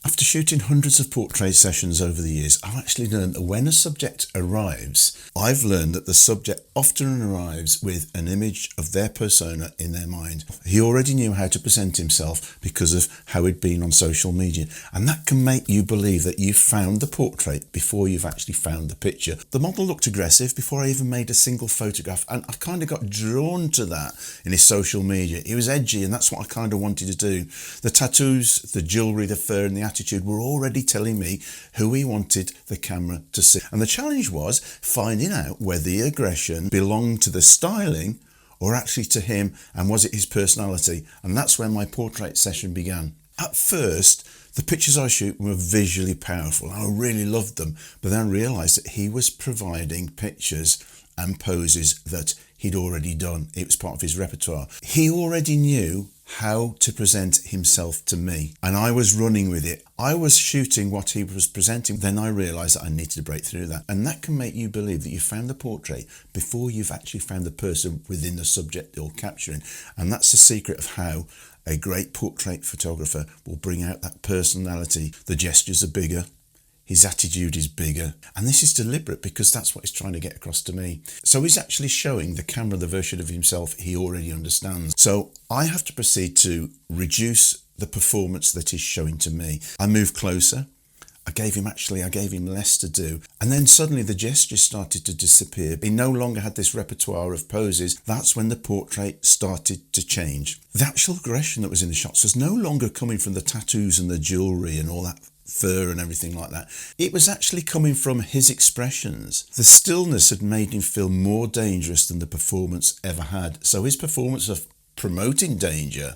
After shooting hundreds of portrait sessions over the years, I've actually learned that when a subject arrives, I've learned that the subject often arrives with an image of their persona in their mind. He already knew how to present himself because of how he'd been on social media, and that can make you believe that you've found the portrait before you've actually found the picture. The model looked aggressive before I even made a single photograph, and I kind of got drawn to that in his social media. He was edgy, and that's what I kind of wanted to do. The tattoos, the jewellery, the fur and the attitude were already telling me who he wanted the camera to see. And the challenge was finding out whether the aggression belonged to the styling or actually to him, and was it his personality. And that's when my portrait session began. At first, the pictures I shoot were visually powerful and I really loved them, but then I realised that he was providing pictures and poses that he'd already done. It was part of his repertoire. He already knew how to present himself to me, and I was running with it. I was shooting what he was presenting. Then I realised that I needed to break through that, and that can make you believe that you found the portrait before you've actually found the person within the subject you're capturing. And that's the secret of how a great portrait photographer will bring out that personality. The gestures are bigger, his attitude is bigger, and this is deliberate because that's what he's trying to get across to me. So he's actually showing the camera the version of himself he already understands. So I have to proceed to reduce the performance that he's showing to me. I moved closer. I gave him less to do. And then suddenly the gestures started to disappear. He no longer had this repertoire of poses. That's when the portrait started to change. The actual aggression that was in the shots was no longer coming from the tattoos and the jewellery and all that fur and everything like that. It was actually coming from his expressions. The stillness had made him feel more dangerous than the performance ever had. So his performance of promoting danger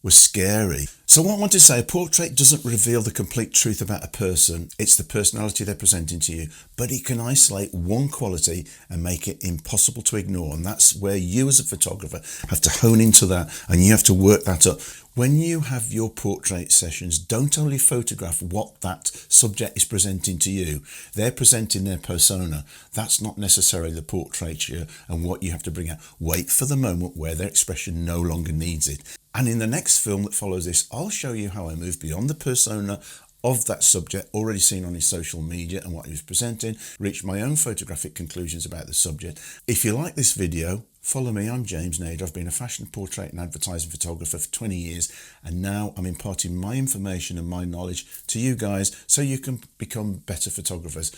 was scary. So what I want to say, a portrait doesn't reveal the complete truth about a person. It's the personality they're presenting to you, but it can isolate one quality and make it impossible to ignore. And that's where you as a photographer have to hone into that, and you have to work that up. When you have your portrait sessions, don't only photograph what that subject is presenting to you. They're presenting their persona. That's not necessarily the portraiture and what you have to bring out. Wait for the moment where their expression no longer needs it. And in the next film that follows this, I'll show you how I move beyond the persona of that subject already seen on his social media and what he was presenting, reach my own photographic conclusions about the subject. If you like this video, follow me. I'm James Nader. I've been a fashion, portrait and advertising photographer for 20 years, and now I'm imparting my information and my knowledge to you guys so you can become better photographers.